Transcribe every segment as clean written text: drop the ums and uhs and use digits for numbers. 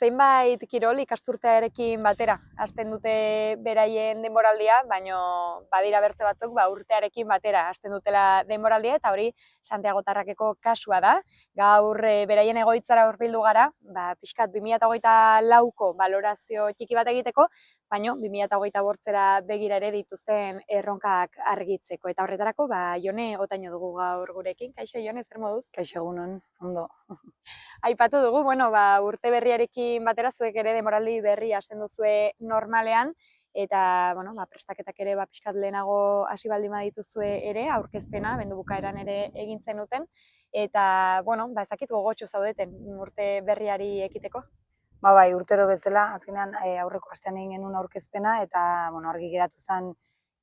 Zeinbait kirol ikasturtearekin batera hasten dute beraien denboraldia, baino badira bertze batzuk urtearekin batera hasten dutela denboraldia, eta hori Santiagotarrakeko kasua da. Gaur beraien egoitzara hurbildu gara, pixkat 2024ko balorazio txiki bat egiteko, baino 2025ra begira ere dituzten erronkak argitzeko. Eta horretarako Jone Otaino dugu gaur gurekin. Kaixo Jone, zer moduz? Kaixo, egunon, ondo. Aipatu dugu, urte berriarekin batera zuek ere denboraldi berri hasten duzue normalean, eta prestaketak ere pixkat lehenago hasi baldin badituzue ere, aurkezpena, abendu bukaeran ere egin zenuten, eta ez dakit gogotsu zaudeten urte berriari ekiteko? Bai, urtero bezala, azkenean aurreko astean egin genuen aurkezpena, eta argi geratu zen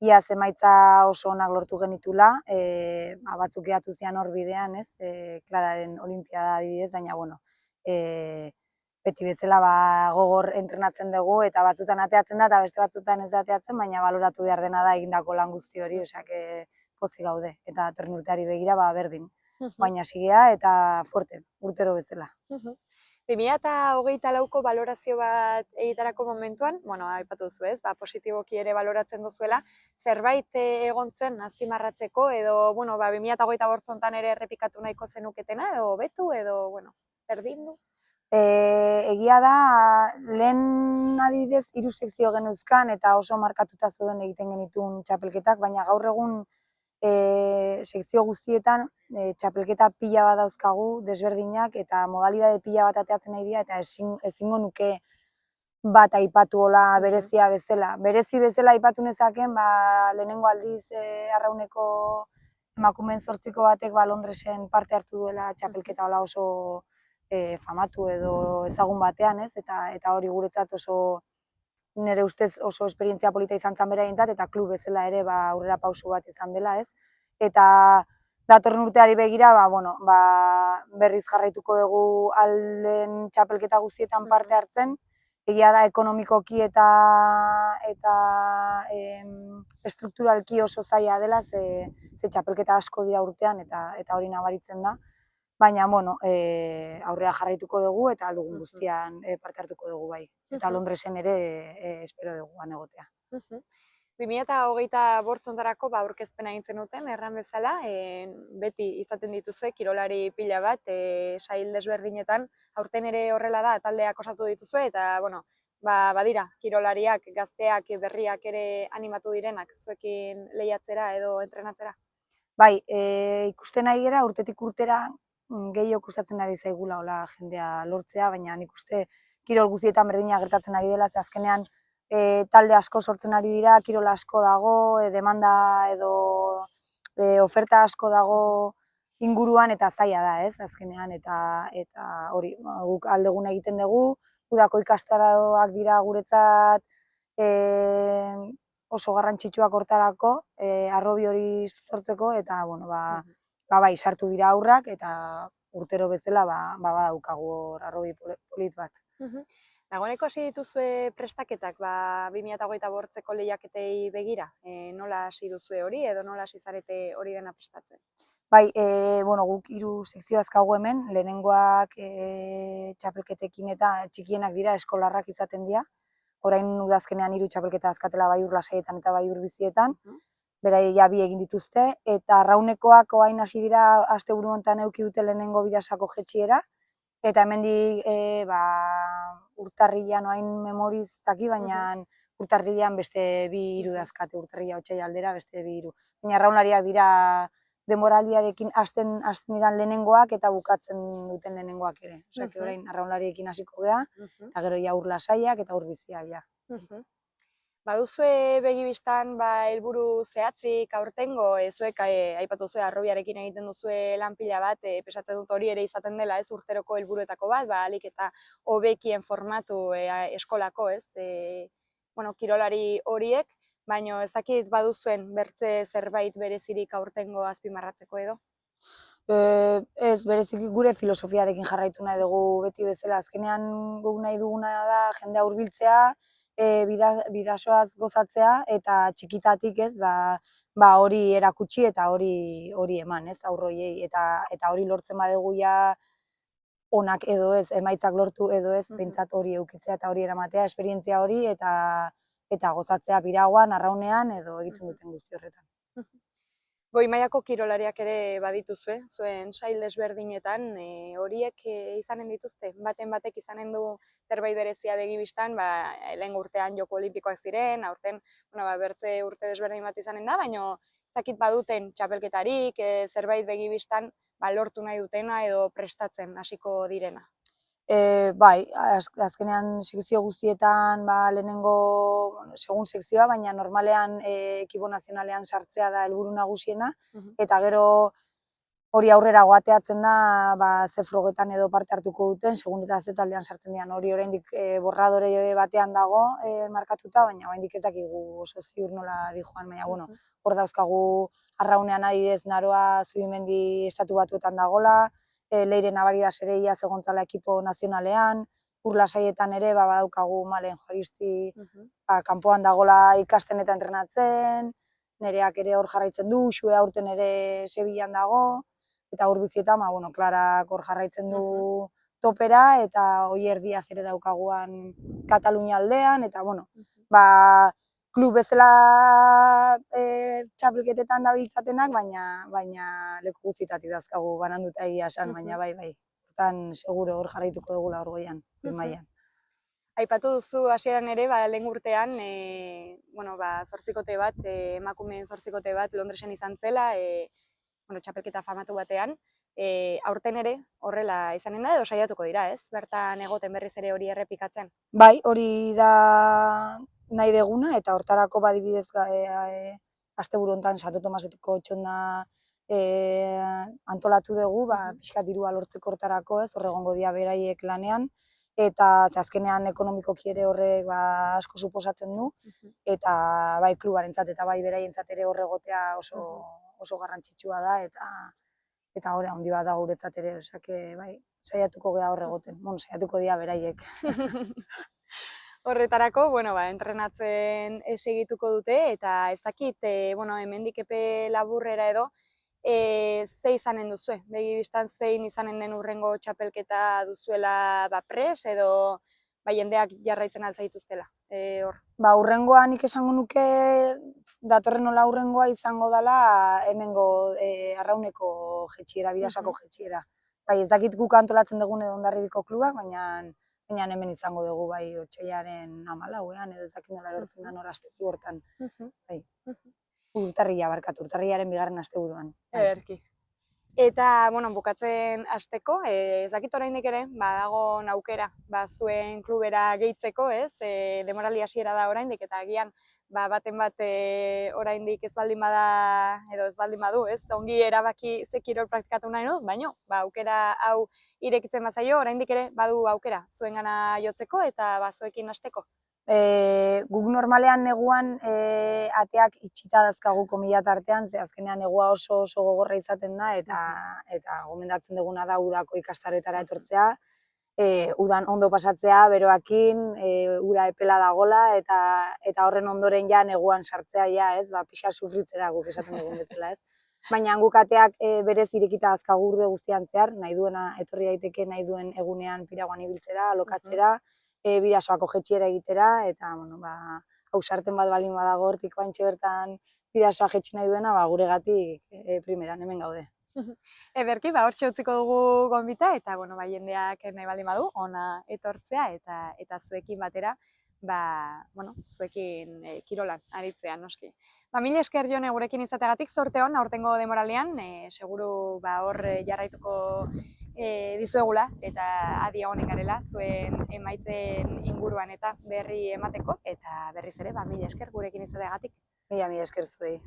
iaz emaitza oso onak lortu genitula, batzuk geratu zian hor bidean, ez, Klararen olimpiada adibidez, baina, beti bezala gogor entrenatzen dugu, eta batzutan ateatzen da, eta beste batzutan ez da ateatzen, baina baloratu behar dena da egindako lan guzti hori, osea, pozik gaude, eta datorren urteari begira berdin. Baina sigea eta fuerte, urtero bezala. 2024ko balorazio bat egitarako momentuan, aipatu duzu ez, positiboki ere baloratzen duzuela, zerbait egon zen azpimarratzeko, edo 2025 ere errepikatu nahiko zenuketena, edo hobetu, edo berdindu? Egia da, lehen adibidez 3 sekzio genuzkan eta oso markatuta zeuden egiten genituen txapelketak, baina gaur egun sekzio guztietan txapelketa pila bat dauzkagu desberdinak eta modalidade pila bat ateatzen nahi dira, eta ezingo nuke bat aipatu hola berezia bezala. Berezi bezala aipatu nezaken, lehenengo aldiz Arrauneko emakumeen 8ko batek Londresen parte hartu duela txapelketa hola oso famatu edo ezagun batean, ez? Eta hori guretzat oso, nire ustez oso esperientzia polita izan zen beraientzat, eta klub bezala ere aurrera pausu bat izan dela, ez? Eta datorren urteari begira, berriz jarraituko dugu alden txapelketa guztietan parte hartzen, egia da ekonomikoki eta estrukturalki oso zaila dela, ze txapelketa asko dira urtean, eta hori nabaritzen da. Baina, aurrera jarraituko dugu eta aldugun guztian parte hartuko dugu bai. Eta Londresen ere espero dugu egotea. 2025 aurkezpena egin zenuten, erran bezala, beti izaten dituzue kirolari pila bat, sail desberdinetan, aurten ere horrela da, taldeak osatu dituzue, eta, badira, kirolariak, gazteak, berriak ere animatu direnak, zuekin lehiatzera edo entrenatzera? Bai, ikusten ari gara, urtetik urtera, gehiago kostatzen ari zaigula hola jendea lortzea, baina nik uste kirol guztietan berdina gertatzen ari dela, ze azkenean talde asko sortzen ari dira, kirol asko dago, demanda edo oferta asko dago inguruan, eta zaila da, ez, azkenean, eta hori, guk aldeguna egiten dugu, udako ikastaroak dira guretzat oso garrantzitsuak hortarako, harrobi hori sortzeko, eta, bai, sartu dira aurrak, eta urtero bezala badaukagu hor harrobi polit bat. Dagoeneko hasi dituzue prestaketak 2025ko lehiaketei begira? Nola hasi duzue hori, edo nola hasi zarete hori dena prestatzen? Bai, guk 3 sekzio azkagu hemen, lehenengoak txapelketekin eta txikienak dira, eskolarrak izaten dira. Orain udazkenean 3 txapelketa azkatela bai Lasaitan eta bai Urbizietan. Beraiek bi egin dituzte, eta Arraunekoak orain hasi dira asteburu honetan eduki dute lehenengo Bidasako jetxiera, eta hemendik urtarrilean orain memoriz zaki, baina urtarrilean beste 2-3 dazkate, urtarrila otsaila aldera beste 2-3. Baina arraunlariak dira denboraldiarekin hasten diran lehenengoak eta bukatzen duten lehenengoak ere. Osea, orain arraunlariekin hasiko gea, eta gero Ur Lasaiak eta Urbiziak ja. Baduzue begibistan helburu zehatzik aurtengo, zuek aipatu zuen Harrobiarekin egiten duzue lan pila bat, pesatzen dut hori ere izaten dela, ez, urteroko helburuetako bat, ahalik eta hobekien formatu eskolako, ez, kirolari horiek, baina ez dakit baduzuen bertze zerbait berezirik aurtengo azpimarratzeko edo? Ez, bereziki gure filosofiarekin jarraitu nahi dugu beti bezala. Azkenean guk nahi duguna da jendea hurbiltzea, bidasoaz gozatzea, eta txikitatik, ez, hori erakutsi eta hori eman, ez, aurroiei, eta hori lortzen badugu ja onak edo ez, emaitzak lortu edo ez, behintzat hori eukitzea eta hori eramatea, esperientzia hori eta gozatzea biragoan, arraunean edo egiten duten guzti horretan. Goi mailako kirolariak ere badituzue, zuen sail desberdinetan, horiek izanen dituzte, baten batek izanen du zerbait berezia begi bistan, lehen urtean joko olimpikoak ziren, aurten bertze urte desberdin bat izanen da, baina ez dakit baduten txapelketarik, zerbait begi bistan lortu nahi dutena edo prestatzen hasiko direna. Bai, azkenean sekzio guztietan lehenengo, segun sekzioa, baina normalean ekipo nazionalean sartzea da helburu nagusiena, eta gero hori aurrera goateatzen da ze frogetan edo parte hartuko duten, segun eta ze taldean sartzen dian, hori oraindik borradore batean dago markatuta, baina oraindik ez dakigu oso ziur nola dijoan, baina bueno, hor dauzkagu arraunean adibidez Naroa Zubimendi estatu batuetan dagola, Leire Navaridas ere iaz egontzala ekipo nazionalean, Urlasaietan ere badaukagu Malen Juaristi kanpoan dagola ikasten eta entrenatzen, Nereak ere hor jarraitzen du, Xue aurten ere Sevillan dago, eta Urbizietan, Klarak hor jarraitzen du topera, eta Oier Diaz ere daukaguan Katalunia aldean, eta klub bezala txapelketetan dabiltzatenak, baina leku guztietatik dauzkagu bananduta egia esan, baina bai. Hortan seguro hor jarraituko dugula hor goian, mailan. Aipatu duzu hasieran ere, lehen urtean, zortzikote bat, emakumeen zortzikote bat Londresen izan zela, txapelketa famatu batean, aurten ere horrela izanen da edo saiatuko dira, ez? Bertan egoten berriz ere hori errepikatzen. Bai, hori da nahi deguna, eta hortarako badibidez asteburu hontan Santo Tomaseteko txonda antolatu dugu, pixkat dirua lortzeko hortarako, ez, hor egongo dira beraiek lanean, eta azkenean ekonomikoki ere horrek asko suposatzen du, eta bai klubarentzat eta bai beraientzat ere hor egotea oso garrantzitsua da, eta hori handi bat da guretzat ere, bai, saiatuko gea hor egoten, saiatuko dira beraiek. Horretarako, entrenatzen segituko dute, eta ez dakit, hemendik epe laburrera edo, ze izanen duzue? Begi bistan zein izanen den urrengo txapelketa duzuela pres, edo jendeak jarraitzen altzaituztela? Urrengoa nik esango nuke, datorren nola urrengoa izango dela hemengo arrauneko jetxiera, Bidasako jetxiera. Ez dakit guk antolatzen dugun edo Hondarribiko klubak, baina hemen izango dugu otsailaren 14ean, edo ez dakit nola erortzen da nora astetu hortan. Urtarrilaren 2. asteburuan. Ederki. Eta, bukatzen hasteko, ez dakit oraindik ere, badago aukera, zuen klubera gehitzeko, ez? Demoraldi hasiera da oraindik, eta agian baten bat oraindik ez baldin bada, edo ez baldin badu, ez? Ongi erabaki ze kirol praktikatu nahi du, baina aukera hau irekitzen bazaio, oraindik ere badu aukera zuengana jotzeko eta zuekin hasteko. Guk normalean neguan ateak itxita dazkagu komila tartean, ze azkenean negua oso gogorra izaten da, eta gomendatzen duguna da udako ikastaroetara etortzea, udan ondo pasatzea, beroakin, ura epela dagola, eta horren ondoren ja neguan sartzea, pixka sufritzera guk esaten dugun bezala, ez? Baina guk ateak berez irekita dazkagu urde guztian zehar, nahi duena etorri daiteke nahi duen egunean piraguan ibiltzera, alokatzera, Bidasoako jetxiera egitera, eta hausarten bat balin badago hortik bantxe bertan Bidasoa jetxi nahi duena, guregatik primeran hemen gaude. Ederki, hortxe utziko dugu gonbita, eta jendeak nahi baldin badu, ona etortzea, eta zuekin batera, zuekin kirolan aritzea, noski. Mila esker Jone gurekin izategatik, zorte hon, aurtengo demoraldean, seguru hor jarraituko dizuegula, eta adi egonen garela zuen emaitzen inguruan eta berri emateko, eta berriz ere, mila esker gurekin izategatik. Mila esker zuei.